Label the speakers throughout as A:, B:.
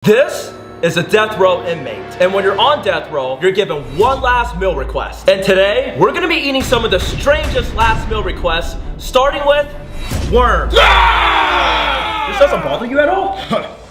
A: This is a death row inmate. And when you're on death row, you're given one last meal request. And today, we're gonna be eating some of the strangest last meal requests, starting with worms. This doesn't bother you at all?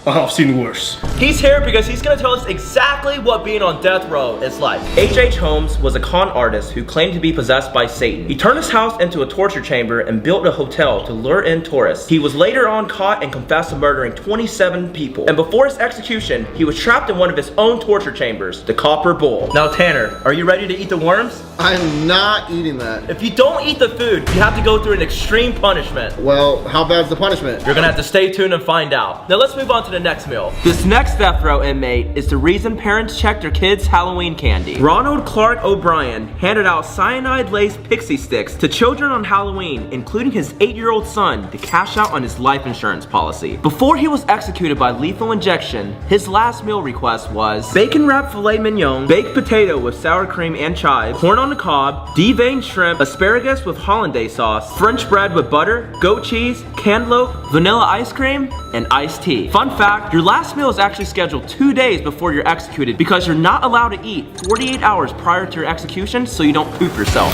B: I've seen worse.
A: He's here because he's gonna tell us exactly what being on death row is like. H.H. Holmes was a con artist who claimed to be possessed by Satan. He turned his house into a torture chamber and built a hotel to lure in tourists. He was later on caught and confessed to murdering 27 people. And before his execution, he was trapped in one of his own torture chambers, the Copper Bowl. Now Tanner, are you ready to eat the worms?
C: I'm not eating that.
A: If you don't eat the food, you have to go through an extreme punishment.
C: Well, how bad's the punishment?
A: You're gonna have to stay tuned and find out. Now let's move on to the next meal. This next death row inmate is the reason parents check their kids' Halloween candy. Ronald Clark O'Brien handed out cyanide-laced pixie sticks to children on Halloween, including his 8-year-old son, to cash out on his life insurance policy. Before he was executed by lethal injection, his last meal request was bacon wrapped filet mignon, baked potato with sour cream and chives, corn on the cob, deveined shrimp, asparagus with hollandaise sauce, French bread with butter, goat cheese, cantaloupe, vanilla ice cream, and iced tea. Fun fact, your last meal is actually scheduled 2 days before you're executed because you're not allowed to eat 48 hours prior to your execution so you don't poop yourself.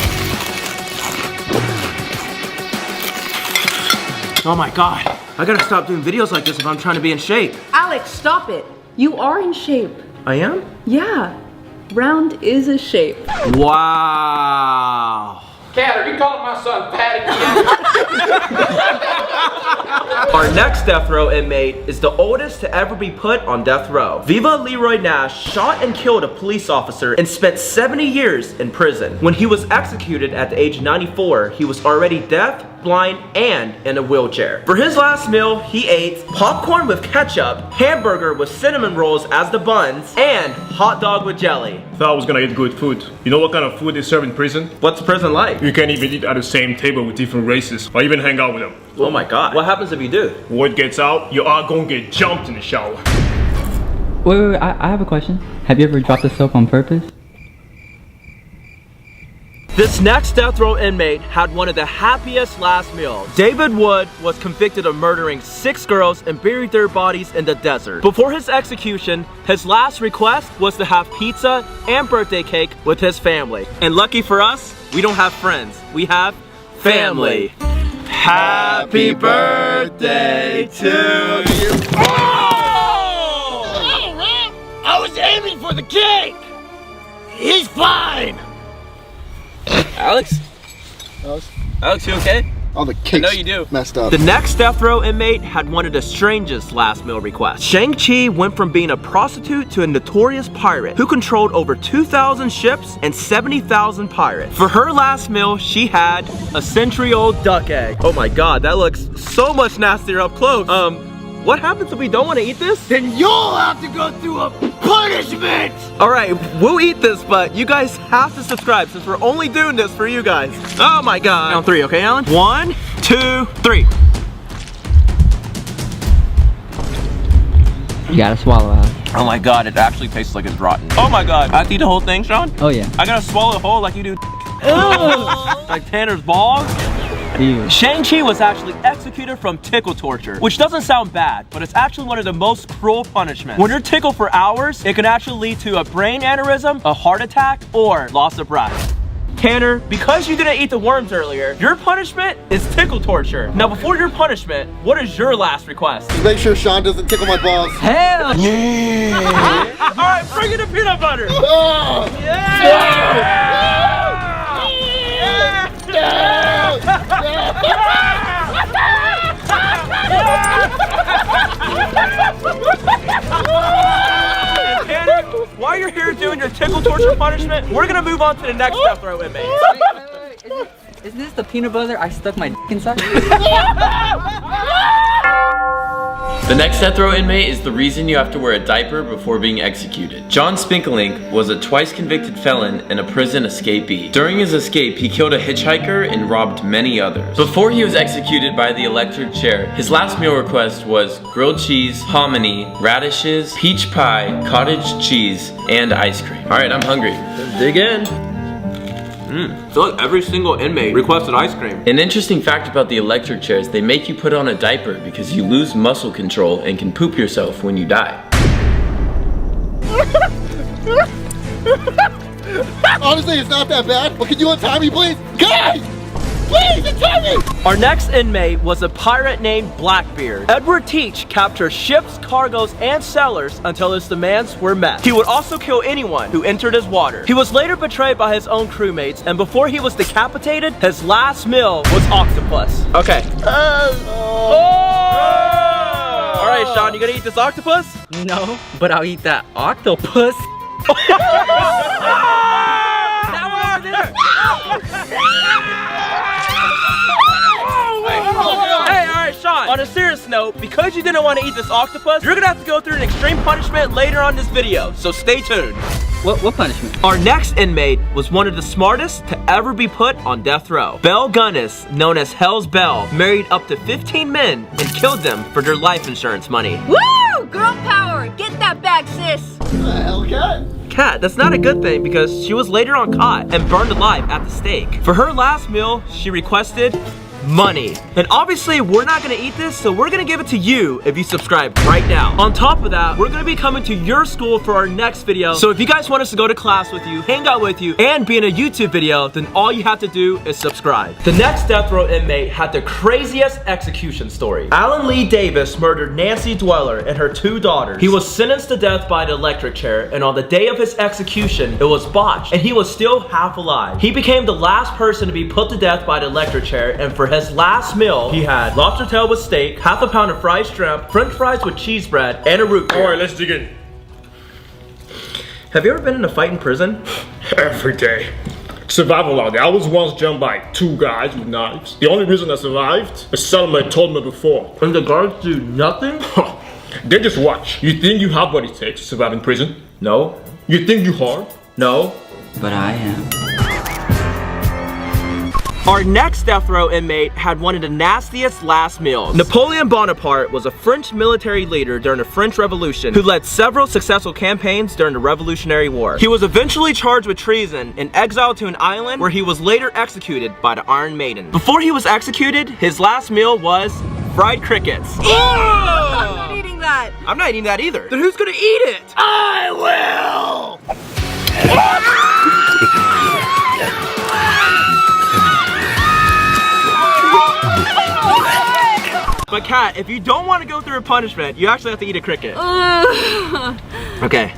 A: Oh my god, I gotta stop doing videos like this if I'm trying to be in shape.
D: Alex, stop it. You are in shape.
A: I am?
D: Yeah. Round is a shape.
A: Wow.
E: Cat, are you calling my son Pat again?
A: Our next death row inmate is the oldest to ever be put on death row. Viva Leroy Nash shot and killed a police officer and spent 70 years in prison. When he was executed at the age of 94, he was already deaf, blind, and in a wheelchair. For his last meal, he ate popcorn with ketchup, hamburger with cinnamon rolls as the buns, and hot dog with jelly.
B: Thought I was gonna eat good food. You know what kind of food they serve in prison?
A: What's prison like?
B: You can't even eat at the same table with different races, or even hang out with them.
A: Oh my god. What happens if you do?
B: Word gets out, you are gonna get jumped in the shower.
F: Wait, I have a question. Have you ever dropped the soap on purpose?
A: This next death row inmate had one of the happiest last meals. David Wood was convicted of murdering 6 girls and buried their bodies in the desert. Before his execution, his last request was to have pizza and birthday cake with his family. And lucky for us, we don't have friends. We have family. Happy birthday to you.
E: Oh, man. I was aiming for the cake. He's fine.
A: Alex, you okay?
C: All the cakes
A: know you do.
C: messed up.
A: The next death row inmate had one of the strangest last meal requests. Shang-Chi went from being a prostitute to a notorious pirate who controlled over 2,000 ships and 70,000 pirates. For her last meal, she had a century-old duck egg. Oh my god, that looks so much nastier up close. What happens if we don't want to eat this?
E: Then you'll have to go through a punishment.
A: All right, we'll eat this, but you guys have to subscribe since we're only doing this for you guys. Oh my god. Count 3, okay, Alan? 1, 2, 3.
F: You gotta swallow out.
A: Oh my god, it actually tastes like it's rotten. Oh my god. I have to eat the whole thing, Sean?
F: Oh yeah.
A: I gotta swallow the whole like you do. Like Tanner's balls.
F: Ew.
A: Shang-Chi was actually executed from tickle torture, which doesn't sound bad, but it's actually one of the most cruel punishments. When you're tickled for hours, it can actually lead to a brain aneurysm, a heart attack, or loss of breath. Tanner, because you didn't eat the worms earlier, your punishment is tickle torture. Now before your punishment, what is your last request?
C: Just make sure Sean doesn't tickle my balls.
F: Hell
A: Yeah! Alright, bring in the peanut butter!
C: Oh!
A: Tanner, while you're here doing your tickle torture punishment, we're gonna move on to the next death row inmate.
F: Isn't this the peanut butter I stuck my dick inside?
G: The next death row inmate is the reason you have to wear a diaper before being executed. John Spinkelink was a twice convicted felon and a prison escapee. During his escape, he killed a hitchhiker and robbed many others. Before he was executed by the electric chair, his last meal request was grilled cheese, hominy, radishes, peach pie, cottage cheese, and ice cream. Alright, I'm hungry.
A: Dig in. I feel like every single inmate requested ice cream.
G: An interesting fact about the electric chairs, they make you put on a diaper because you lose muscle control and can poop yourself when you die.
C: Honestly, it's not that bad. But can you untie me, please? Guys! Please, untie me!
A: Our next inmate was a pirate named Blackbeard. Edward Teach captured ships, cargoes, and sailors until his demands were met. He would also kill anyone who entered his water. He was later betrayed by his own crewmates, and before he was decapitated, his last meal was octopus. Okay. All right, Sean, you gonna eat this octopus?
F: No, but I'll eat that octopus.
A: That one over there. Hey, all right, Sean. On a serious note, because you didn't want to eat this octopus, you're gonna have to go through an extreme punishment later on this video. So stay tuned.
F: What punishment?
A: Our next inmate was one of the smartest to ever be put on death row. Belle Gunnis, known as Hell's Belle, married up to 15 men and killed them for their life insurance money.
D: Woo! Girl power! Get that back, sis!
C: What the hell, Cat?
A: Cat, that's not a good thing because she was later on caught and burned alive at the stake. For her last meal, she requested money. And obviously, we're not gonna eat this, so we're gonna give it to you if you subscribe right now. On top of that, we're gonna be coming to your school for our next video. So if you guys want us to go to class with you, hang out with you, and be in a YouTube video, then all you have to do is subscribe. The next death row inmate had the craziest execution story. Alan Lee Davis murdered Nancy Dweller and her 2 daughters. He was sentenced to death by the electric chair, and on the day of his execution, it was botched, and he was still half alive. He became the last person to be put to death by the electric chair, and for his last meal, he had lobster tail with steak, half a pound of fried shrimp, french fries with cheese bread, and a root beer.
B: All right, let's dig in.
A: Have you ever been in a fight in prison?
B: Every day. Survival out there. I was once jumped by 2 guys with knives. The only reason I survived, a settlement told me before.
A: And the guards do nothing?
B: They just watch. You think you have what it takes to survive in prison?
A: No.
B: You think you hard?
A: No.
F: But I am.
A: Our next death row inmate had one of the nastiest last meals. Napoleon Bonaparte was a French military leader during the French Revolution who led several successful campaigns during the Revolutionary War. He was eventually charged with treason and exiled to an island where he was later executed by the Iron Maiden. Before he was executed, his last meal was fried crickets.
D: I'm not eating that!
A: I'm not eating that either. Then who's gonna eat it?
E: I will!
A: But Kat, if you don't want to go through a punishment, you actually have to eat a cricket. Okay.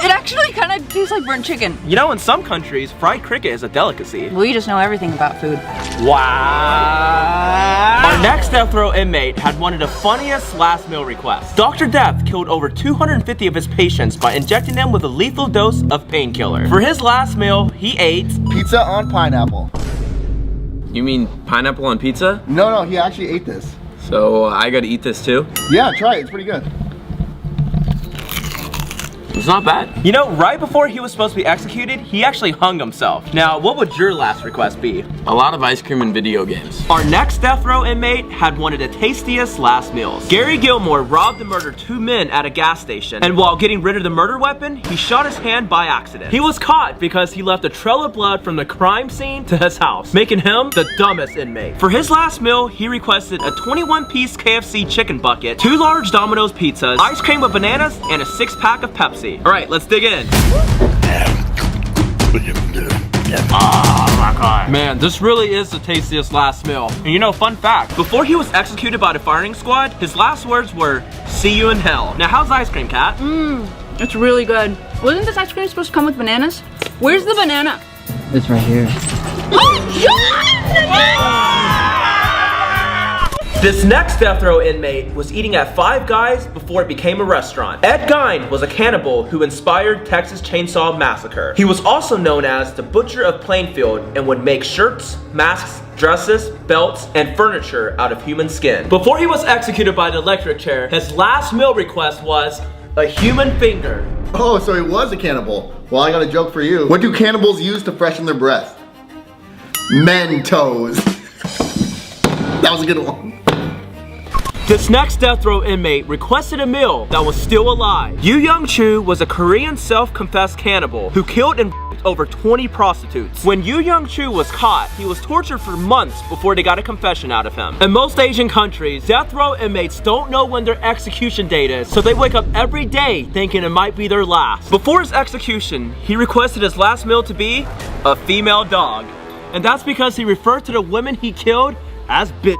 D: It actually kind of tastes like burnt chicken.
A: You know, in some countries, fried cricket is a delicacy.
D: We just know everything about food.
A: Wow. Our next death row inmate had one of the funniest last meal requests. Dr. Death killed over 250 of his patients by injecting them with a lethal dose of painkiller. For his last meal, he ate
C: Pizza on pineapple.
G: You mean pineapple on pizza?
C: No, he actually ate this.
G: So I gotta eat this too?
C: Yeah, try it. It's pretty good.
G: It's not bad.
A: You know, right before he was supposed to be executed, he actually hung himself. Now, what would your last request be?
G: A lot of ice cream and video games.
A: Our next death row inmate had one of the tastiest last meals. Gary Gilmore robbed and murdered 2 men at a gas station, and while getting rid of the murder weapon, he shot his hand by accident. He was caught because he left a trail of blood from the crime scene to his house, making him the dumbest inmate. For his last meal, he requested a 21-piece KFC chicken bucket, 2 large Domino's pizzas, ice cream with bananas, and a 6-pack of Pepsi. All right, let's dig in. Oh my God. Man, this really is the tastiest last meal. And you know, fun fact, before he was executed by the firing squad, his last words were, "See you in hell." Now, how's the ice cream, Kat?
D: It's really good. Wasn't this ice cream supposed to come with bananas? Where's the banana?
F: It's right here.
A: This next death row inmate was eating at Five Guys before it became a restaurant. Ed Gein was a cannibal who inspired Texas Chainsaw Massacre. He was also known as the Butcher of Plainfield and would make shirts, masks, dresses, belts, and furniture out of human skin. Before he was executed by the electric chair, his last meal request was a human finger.
C: Oh, so he was a cannibal. Well, I got a joke for you. What do cannibals use to freshen their breath? Mentos. That was a good one.
A: This next death row inmate requested a meal that was still alive. Yu Young Chu was a Korean self-confessed cannibal who killed and raped over 20 prostitutes. When Yu Young Chu was caught, he was tortured for months before they got a confession out of him. In most Asian countries, death row inmates don't know when their execution date is, so they wake up every day thinking it might be their last. Before his execution, he requested his last meal to be a female dog. And that's because he referred to the women he killed as bitch.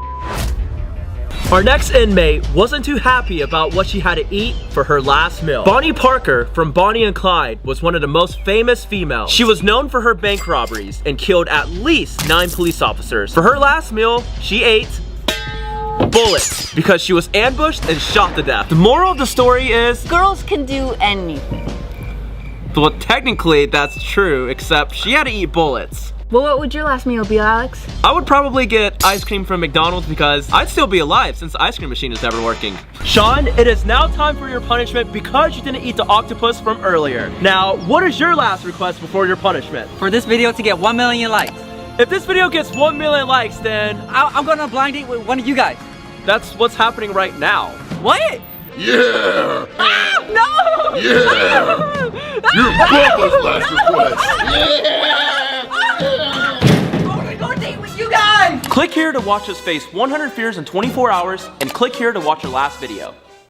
A: Our next inmate wasn't too happy about what she had to eat for her last meal. Bonnie Parker from Bonnie and Clyde was one of the most famous females. She was known for her bank robberies and killed at least 9 police officers. For her last meal, she ate bullets because she was ambushed and shot to death. The moral of the story is
H: Girls can do anything.
A: well, technically that's true, except she had to eat bullets.
D: Well, what would your last meal be, Alex?
A: I would probably get ice cream from McDonald's because I'd still be alive since the ice cream machine is never working. Sean, it is now time for your punishment because you didn't eat the octopus from earlier. Now, what is your last request before your punishment?
F: For this video to get 1 million likes,
A: If this video gets 1 million likes, then
F: I'm going on a blind date with one of you guys.
A: that's what's happening right now.
F: What?
C: Yeah!
D: No!
C: Yeah! You're Bubba's last request!
A: Click here to watch us face 100 fears in 24 hours and click here to watch our last video.